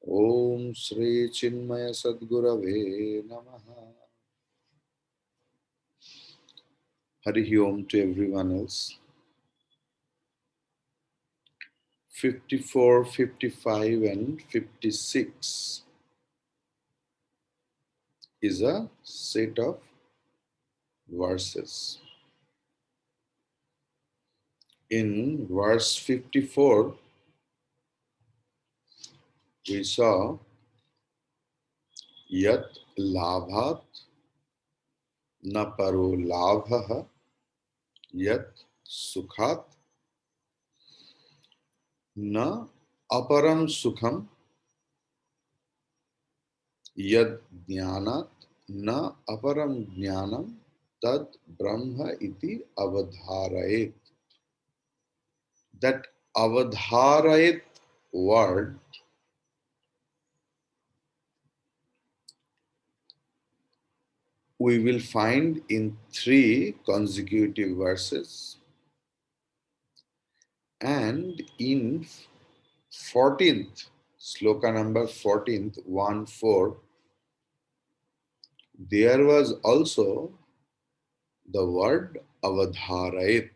Om Shri Chinmaya Sadgurave Namaha. Hari Om to everyone else. 54, 55 and 56 is a set of verses. In verse 54, we saw Yat Labhat Na Paro Labhaha Yat Sukhat Na Aparam Sukham Yad Jnanat Na Aparam Jnanam Tad Brahma iti Avadharayet. That Avadharayet word we will find in 3 consecutive verses, and in 14th, sloka number 14th, 1-4, there was also the word Avadharayet.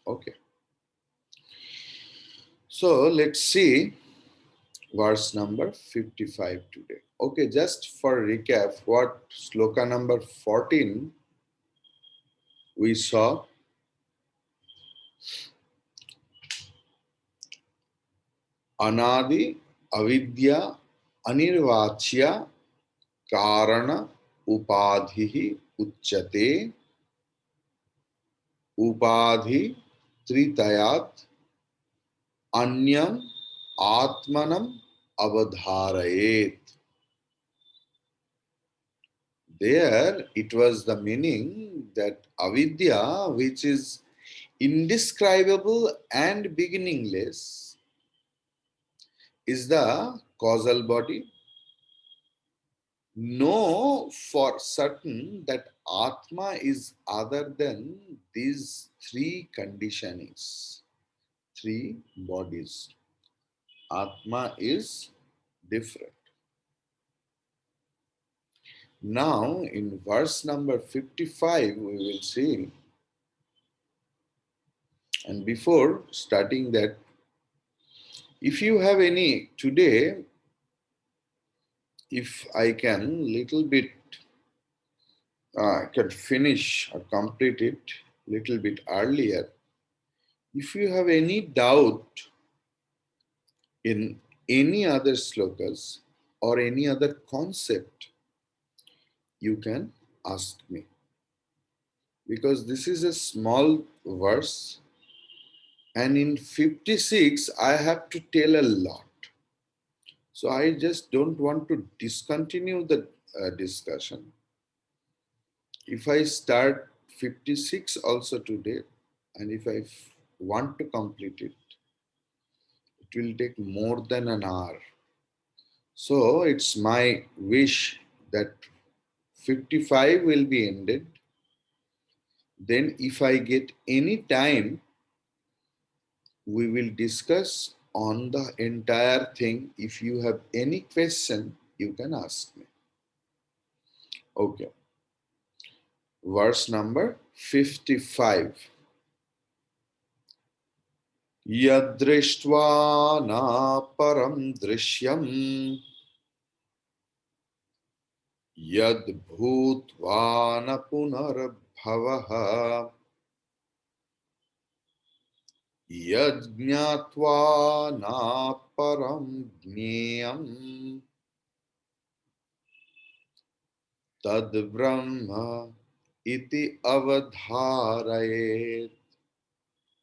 Okay. So let's see verse number 55 today. Okay, just for recap, what sloka number 14 we saw Anadi Avidya Anirvachya Karana Upadhihi Uchyate Upadhi Tritayat Anyam Atmanam Avadharayet. There it was the meaning that avidya, which is indescribable and beginningless, is the causal body. Know for certain that Atma is other than these 3 conditionings, 3 bodies. Atma is different. Now, in verse number 55, we will see, and before starting that, if you have any today, if I can little bit, can finish or complete it little bit earlier. If you have any doubt in any other slokas or any other concept, you can ask me. Because this is a small verse, and in 56, I have to tell a lot. So I just don't want to discontinue the discussion. If I start 56 also today, and if I want to complete it, it will take more than an hour. So it's my wish that 55 will be ended. Then if I get any time, we will discuss on the entire thing. If you have any question, you can ask me. Okay. Verse number 55. Yadrishtva na param drishyam yad bhutva na punarbhavaha yad jnatva na param jneyam tad brahma iti avadharayet.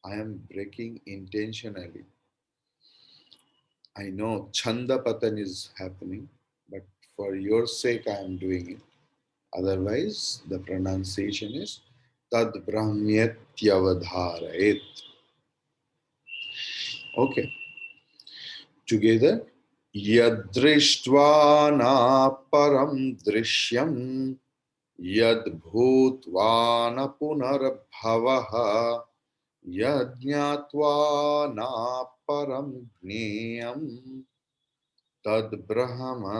I am breaking intentionally. I know Chanda Patan is happening, but for your sake I am doing it. Otherwise, the pronunciation is Tad Brahmyatyavadharayet. Okay. Together. Yadrishtva na param drishyam yad bhutva na punarbhavaha yad jnatva na param jneyam tad brahma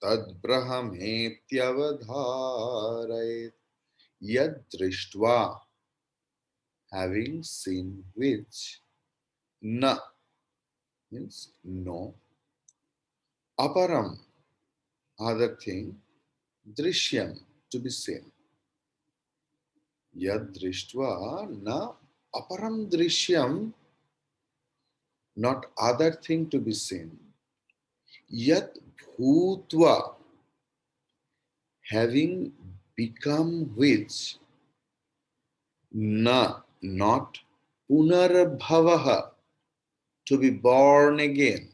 tad brahmetyavadharayet yad drishtva, having seen which, na means no, aparam, other thing, drishyam, to be seen. Yad drishtva na aparam drishyam, not other thing to be seen. Yat bhutva, having become which, na, not punarbhavaha, to be born again.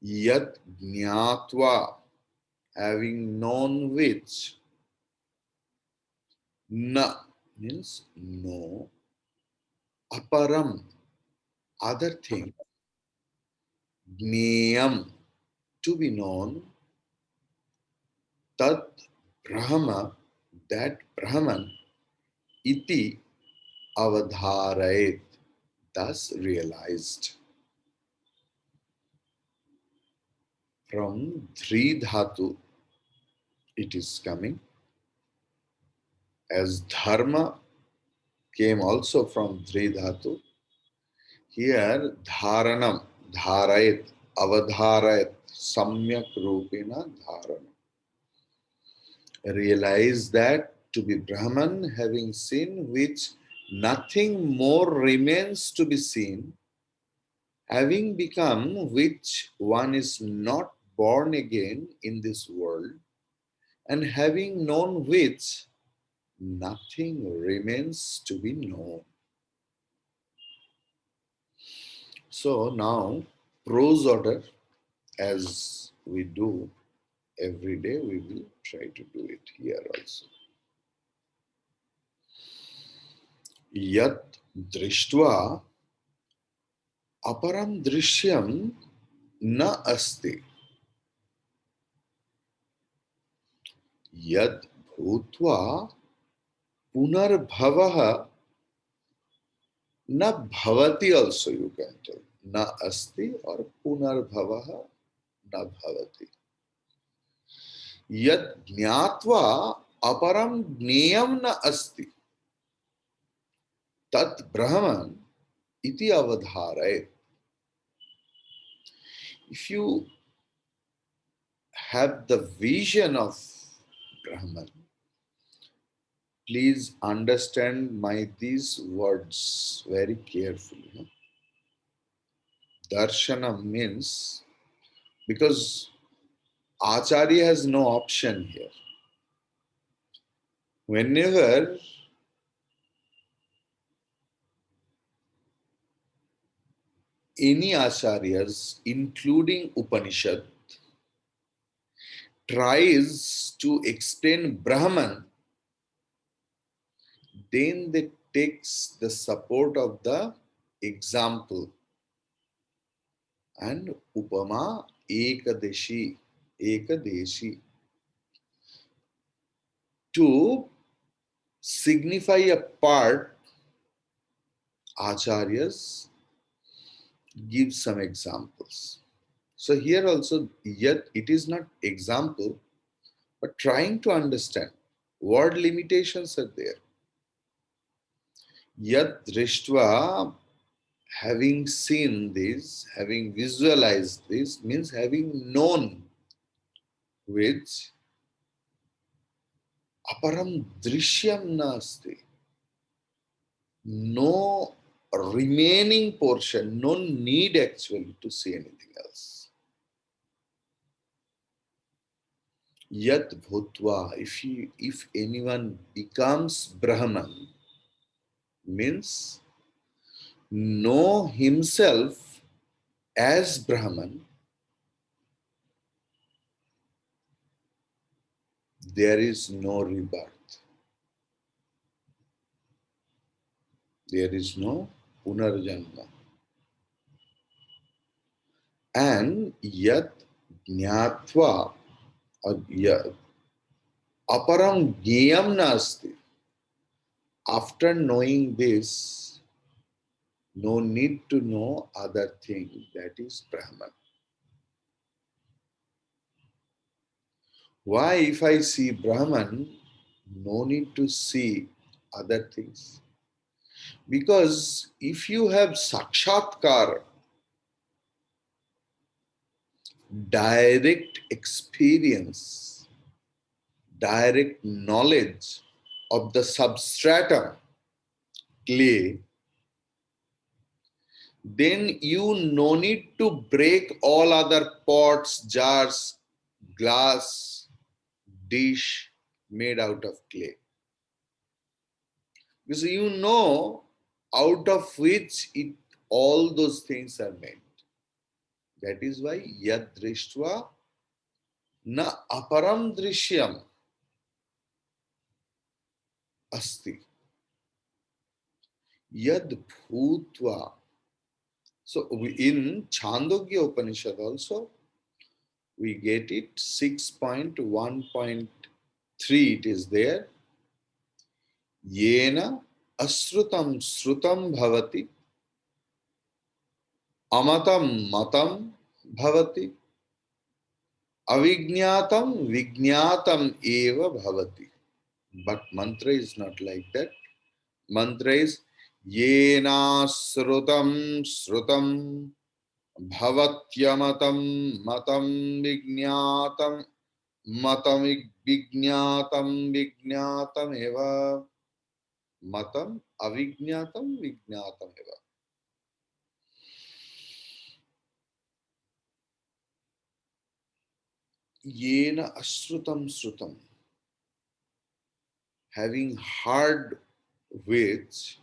Yat jnatva, having known which, na means no, aparam, other thing, jneyam, to be known, tat brahma, that Brahman, iti avadharayet, thus realized. From Dhri Dhatu it is coming, as dharma came also from Dhri Dhatu. Here dharanam, dharayet, avadharayet, samyak rupena dharanam. Realize that to be Brahman, having seen which nothing more remains to be seen, having become which one is not born again in this world, and having known which nothing remains to be known. So now, prose order, as we do every day, we will try to do it here also. Yat drishtva aparam drishyam na asti. Yad bhutva punarbhavaha na bhavati, also you can tell. Na asti or punarbhavaha na bhavati. Yad jnatva aparam jneyam na asti. Tat brahman iti avadharayet. If you have the vision of Brahman, please understand these words very carefully. Darshana means, because Acharya has no option here. Whenever any acharyas, including Upanishad, tries to explain Brahman, then they takes the support of the example and upama ekadeshi, to signify a part. Acharyas give some examples. So here also, yet it is not example, but trying to understand. Word limitations are there. Yat drishtva, having seen this, having visualized this, means having known which aparam drishyam nasti. No remaining portion, no need actually to see anything else. Yat bhutva, if anyone becomes Brahman, means know himself as Brahman, there is no rebirth. There is no punarjanma. And yat jnatva, aparam jneyam nasti. After knowing this, no need to know other thing, that is Brahman. Why, if I see Brahman, no need to see other things? Because if you have sakshatkar, direct experience, direct knowledge of the substratum clay, then you no need to break all other pots, jars, glass, dish made out of clay. Because you know out of which all those things are made. That is why yad drishtva na aparam drishyam asti. Yad bhutva. So in Chandogya Upanishad also, we get it 6.1.3 it is there. Yena asrutam srutam bhavati amatam matam bhavati avijñatam vijñatam eva bhavati. But mantra is not like that. Mantra is yena srutam srutam bhavatyamatam matam vijñatam matam vijñatam vijñatam eva matam avijñatam vijñatam eva. Yena asrutam srutam, having heard which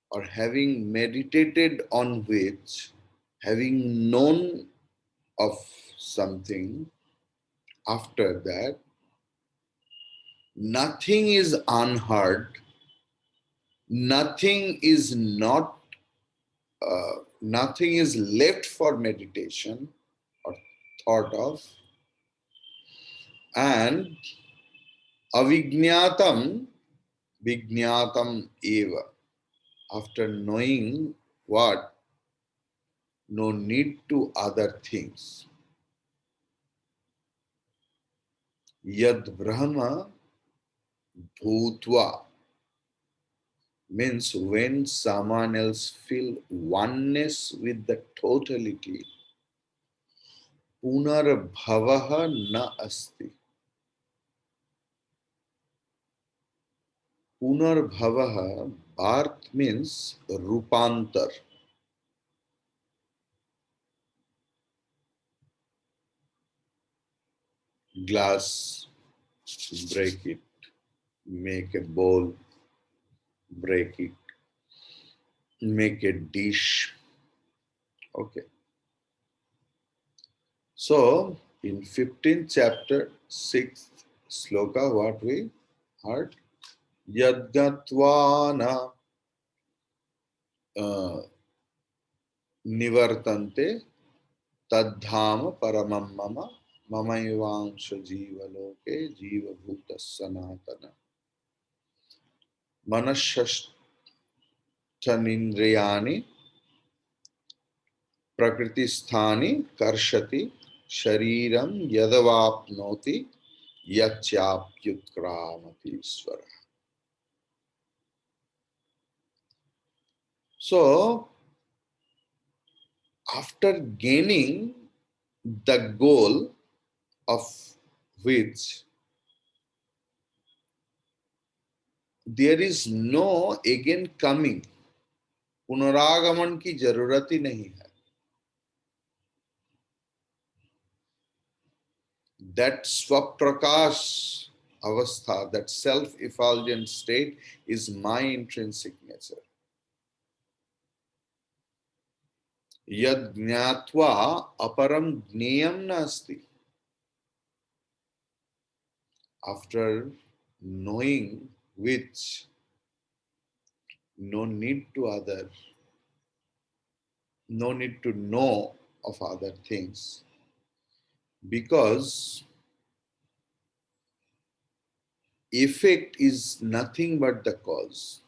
or having meditated on which, having known of something, after that, nothing is unheard, nothing is not, nothing is left for meditation or thought of, and avijñatam vijñatam eva. After knowing what, no need to other things. Yad Brahma Bhutva means when someone else feel oneness with the totality, Punar Bhavaha na asti. Punar Bhavaha, birth means Rupantar. Glass, break it, make a bowl, break it, make a dish. Okay. So, in 15th chapter, 6th sloka, what we heard? Yadgatvana nivartante tadhama paramam mama mamayvansha jiva loke jiva bhuta sanatana manashashtanindriyani prakriti sthani karshati shariram yadavapnoti yachapyutkramati swara. So, after gaining the goal of which there is no again coming, पुनरागमन की जरूरत ही नहीं है. That swaprakash avastha, that self-effulgent state is my intrinsic nature. Yad jnatva aparam jneyam nasti. After knowing which, no need to other, no need to know of other things, because effect is nothing but the cause.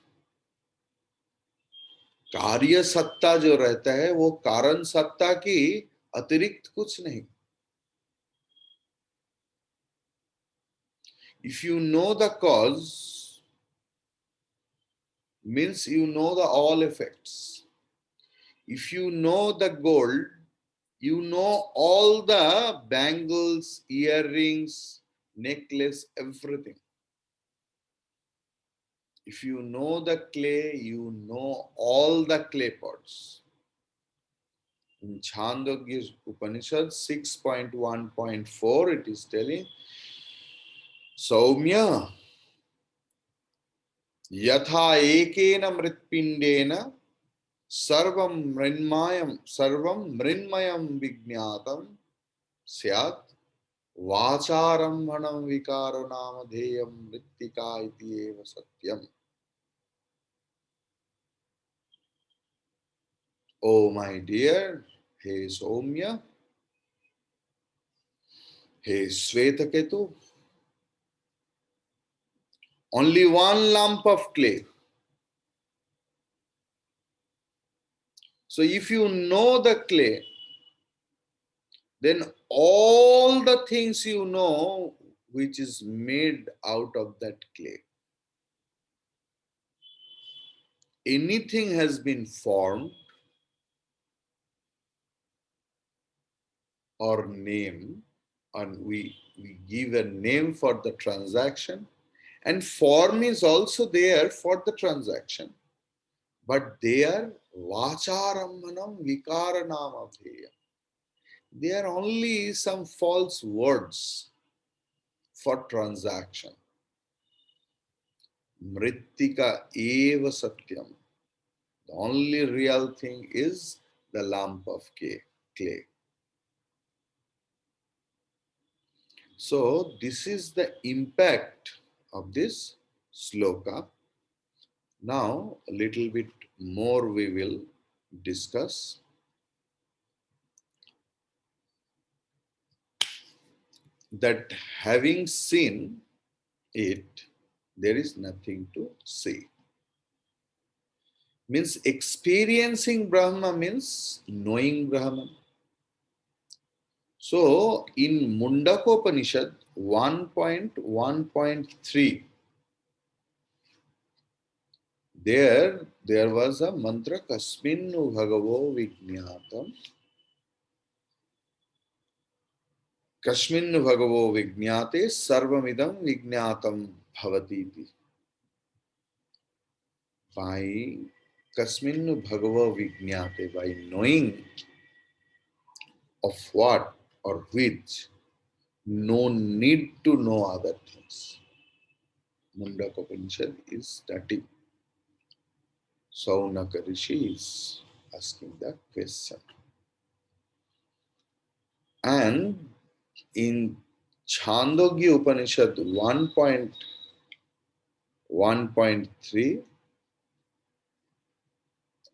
कार्य सत्ता जो रहता है वो कारण सत्ता की अतिरिक्त कुछ नहीं. If you know the cause, means you know the all effects. If you know the gold, you know all the bangles, earrings, necklace, everything. If you know the clay, you know all the clay pots. In Chandogya Upanishad 6.1.4, it is telling, Saumya, yatha ekena mritpindena sarvam mrinmayam vignatam syat vacharamhanam vikaro namadheyam mrittika iti eva satyam. Oh my dear, hey Saumya, hey Svetaketu, only one lump of clay. So if you know the clay, then all the things you know which is made out of that clay. Anything has been formed or named, and we give a name for the transaction, and form is also there for the transaction, but they are vacharammanam vikaranamatheya. They are only some false words for transaction. Mrittika eva satyam. The only real thing is the lump of clay. So, this is the impact of this sloka. Now, a little bit more we will discuss. That having seen it, there is nothing to say. Means experiencing Brahma means knowing Brahman. So, in Mundakopanishad 1.1.3, there was a mantra Kasminnu Bhagavo Vijñātam. Kasminnu Bhagavo Vijñāte Sarvamidam Vijñātam Bhavatiti. By Kasminnu Bhagavo Vijñāte, by knowing of what or which, no need to know other things. Mundakopanishad is studying. Saunaka Rishi is asking the question. And in Chandogya Upanishad 1.1.3,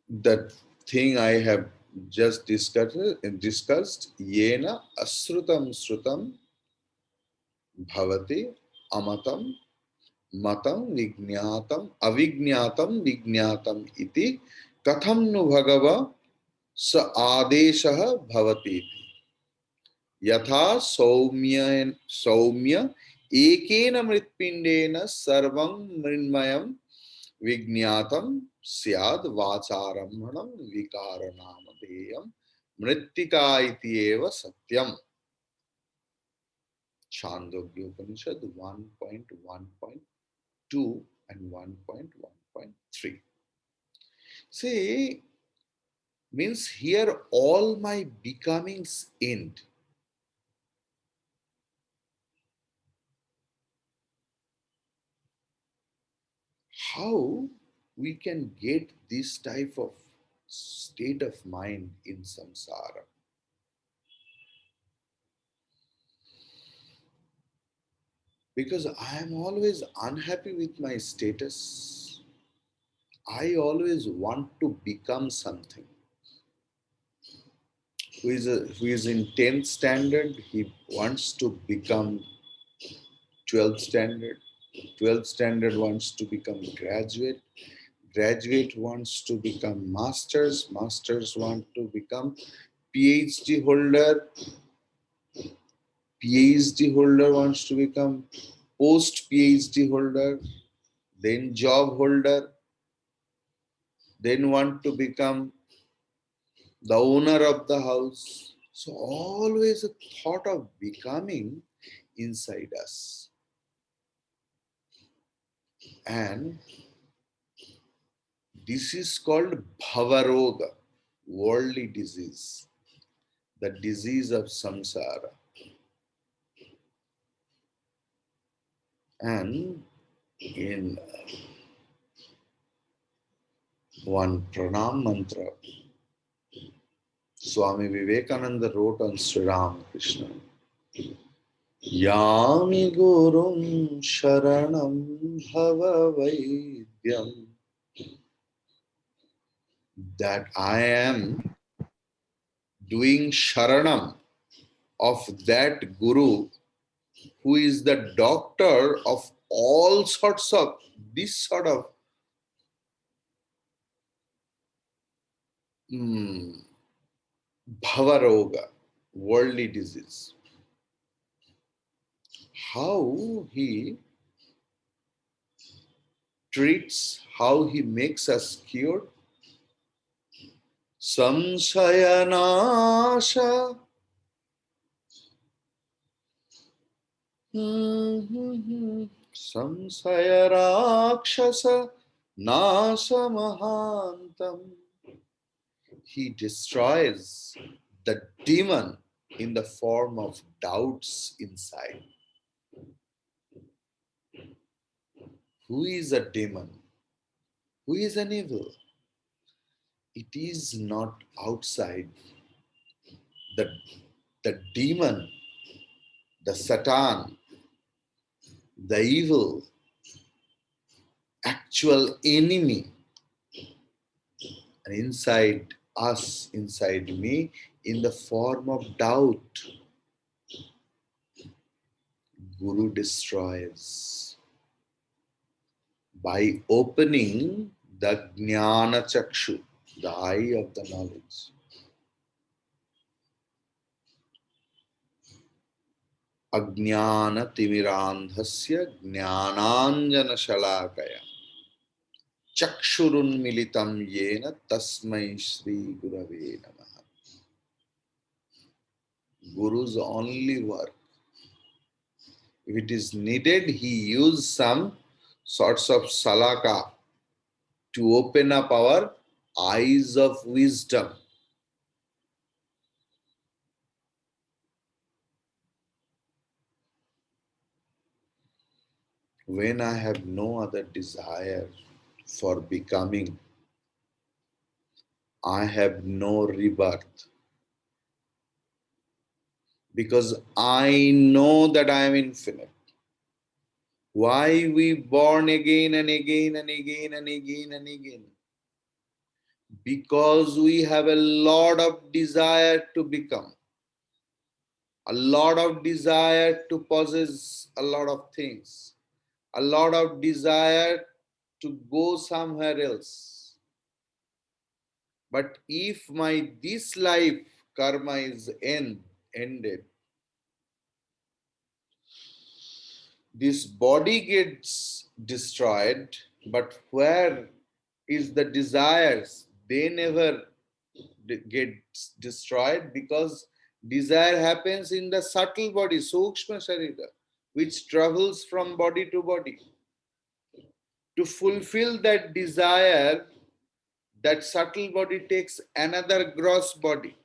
the thing I have just discussed, Yena Asrutam Srutam Bhavati Amatam Matam Vignatam Avignatam Vignatam iti Katham nu Bhagava Sa Adeshaha Bhavati Yatha Saumya Ekena Mritpindena Sarvam Mrinmayam Vignatam Syad Vacharamhanam Vikaranamadeam Mrittika iti eva Satyam. Chandogya Upanishad 1.1.2 and 1.1.3. See, means here all my becomings end. How we can get this type of state of mind in samsara? Because I am always unhappy with my status. I always want to become something. Who is in 10th standard, he wants to become 12th standard. 12th standard wants to become graduate. Graduate wants to become masters. Masters want to become PhD holder. PhD holder wants to become post PhD holder, then job holder, then want to become the owner of the house. So always a thought of becoming inside us. And this is called Bhavaroga, worldly disease, the disease of samsara. And in one pranam mantra, Swami Vivekananda wrote on Sri Ramakrishna, Yami Gurum Sharanam Bhava Vaidyam, that I am doing Sharanam of that Guru who is the doctor of all sorts of this sort of Bhavaroga, worldly disease. How he treats, how he makes us cured. Samsayanasha. Samsaya Rakshasa Nasa Mahantam. He destroys the demon in the form of doubts inside. Who is a demon? Who is an evil? It is not outside. The, the demon, the Satan, the evil, actual enemy, and inside us, inside me, in the form of doubt. Guru destroys by opening the Jnana Chakshu, the eye of the knowledge. Ajnana Timirandhasya Jnananjana Shalakaya Chakshurun Militam Yena Tasmai Shri Gurave Namaha. Guru's only work. If it is needed, he used some sorts of salaka to open up our eyes of wisdom. When I have no other desire for becoming, I have no rebirth. Because I know that I am infinite. Why we born again and again and again and again and again? Because we have a lot of desire to become, a lot of desire to possess a lot of things, a lot of desire to go somewhere else. But if my this life karma is ended, this body gets destroyed, but where is the desires? They never get destroyed because desire happens in the subtle body, Sukshma Sharira, which travels from body to body. To fulfill that desire, that subtle body takes another gross body.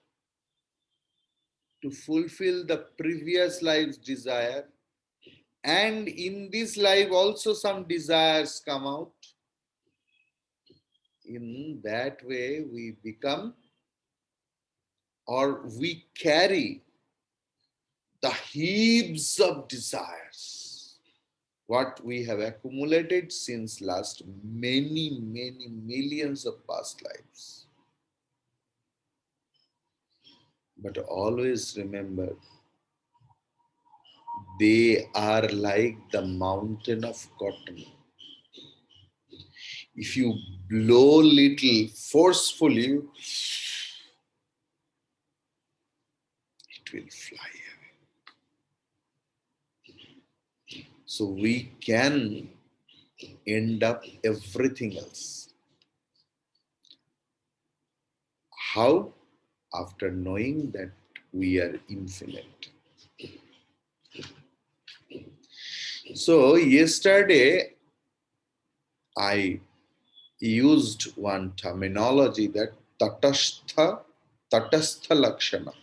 To fulfill the previous life's desire, and in this life also some desires come out. In that way we become, or we carry the heaps of desires what we have accumulated since last many millions of past lives. But always remember, they are like the mountain of cotton. If you blow little forcefully, it will fly away. So we can end up everything else. How? After knowing that we are infinite. So yesterday I used one terminology, that tatastha lakshana.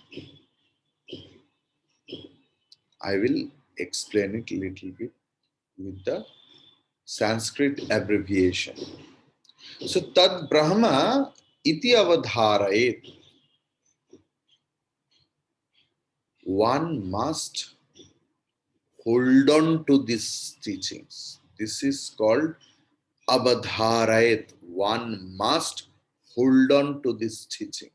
I will explain it a little bit with the Sanskrit abbreviation. So tad brahma iti avadharayet. One must hold on to these teachings. This is called avadharayet. One must hold on to this teaching.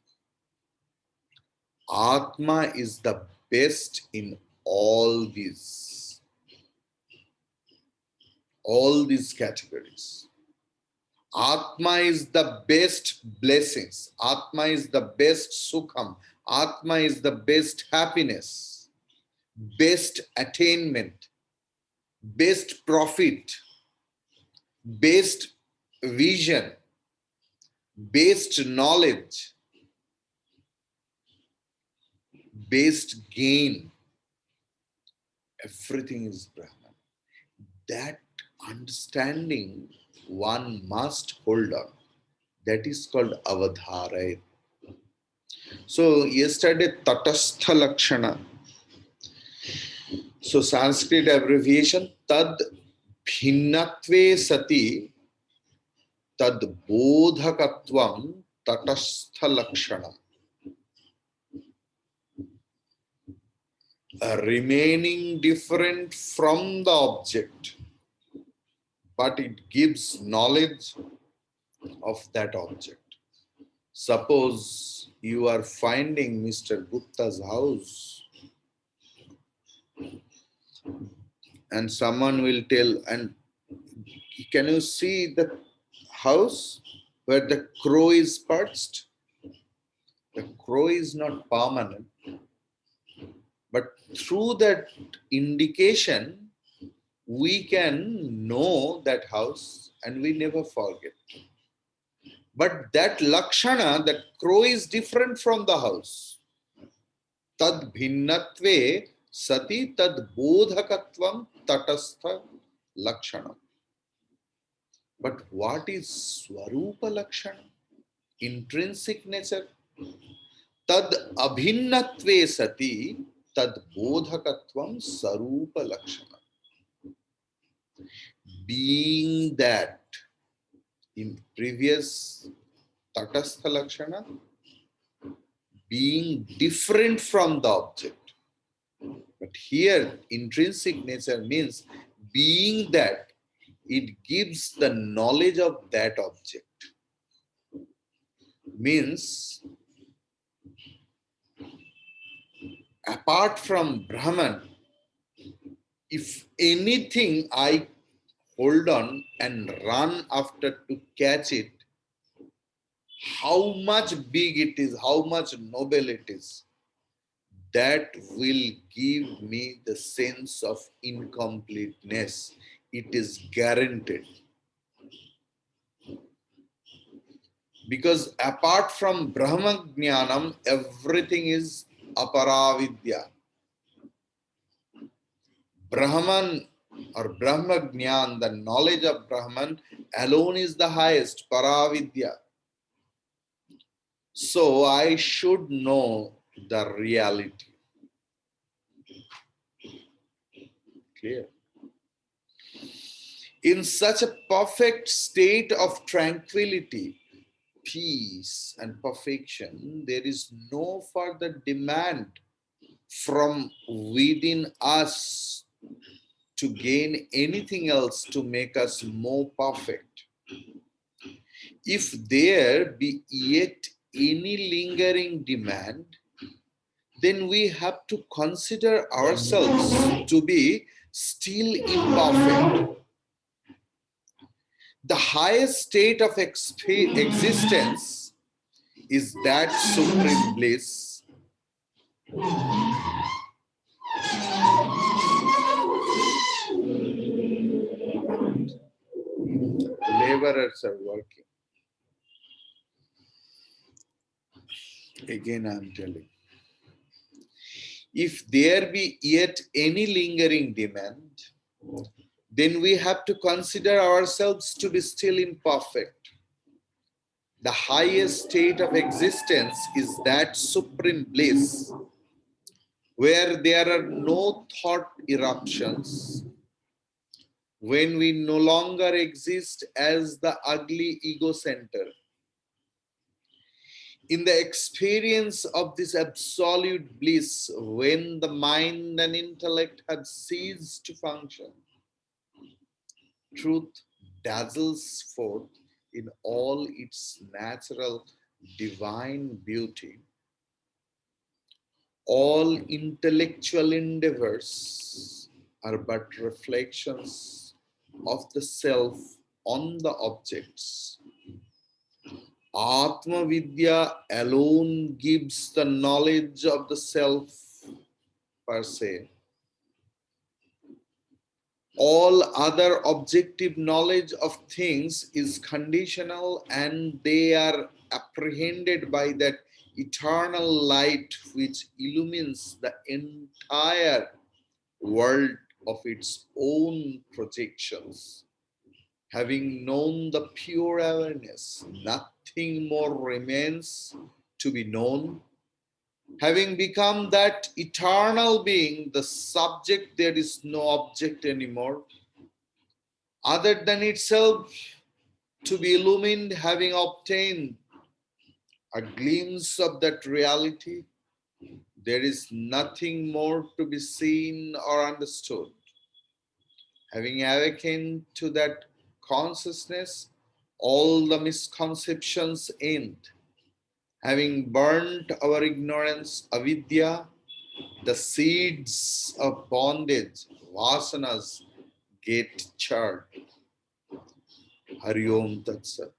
Atma is the best in all these categories. Atma is the best blessings. Atma is the best sukham. Atma is the best happiness, best attainment, best profit, best vision, best knowledge, best gain. Everything is Brahman. That understanding one must hold on. That is called avadharaya. So yesterday tatastha lakshana. So Sanskrit abbreviation tad bhinnatve sati tad bodhakatvam tatastha lakshana. Remaining different from the object, but it gives knowledge of that object. Suppose you are finding Mr. Gupta's house and someone will tell, and can you see the house where the crow is perched? The crow is not permanent, but through that indication, we can know that house and we never forget. But that lakshana, that crow is different from the house. Tad bhinnatve sati tad bodhakatvam tatastha lakshana. But what is swarupa lakshana? Intrinsic nature. Tad abhinnatve sati tad bodhakatvam sarupa lakshana. Being that, in previous tatastha lakshana, being different from the object. But here, intrinsic nature means being that it gives the knowledge of that object. Means, apart from Brahman, if anything I hold on and run after to catch it, how much big it is, how much noble it is, that will give me the sense of incompleteness. It is guaranteed. Because apart from Brahma Jnanam, everything is aparavidya. Brahman or Brahma Jnan, the knowledge of Brahman alone is the highest, paravidya. So I should know the reality. Clear? In such a perfect state of tranquility, peace and perfection, there is no further demand from within us to gain anything else to make us more perfect. If there be yet any lingering demand, then we have to consider ourselves to be still imperfect. The highest state of existence is that supreme bliss laborers are working. Again, I am telling. If there be yet any lingering demand, then we have to consider ourselves to be still imperfect. The highest state of existence is that supreme bliss where there are no thought eruptions, when we no longer exist as the ugly ego center. In the experience of this absolute bliss, when the mind and intellect have ceased to function, truth dazzles forth in all its natural divine beauty. All intellectual endeavors are but reflections of the self on the objects. Atma Vidya alone gives the knowledge of the self per se. All other objective knowledge of things is conditional and they are apprehended by that eternal light which illumines the entire world of its own projections. Having known the pure awareness, nothing more remains to be known. Having become that eternal being, the subject, there is no object anymore other than itself to be illumined, having obtained a glimpse of that reality, there is nothing more to be seen or understood. Having awakened to that consciousness, all the misconceptions end. Having burnt our ignorance, avidya, the seeds of bondage, vasanas, get charred. Hari Om Tat Sat.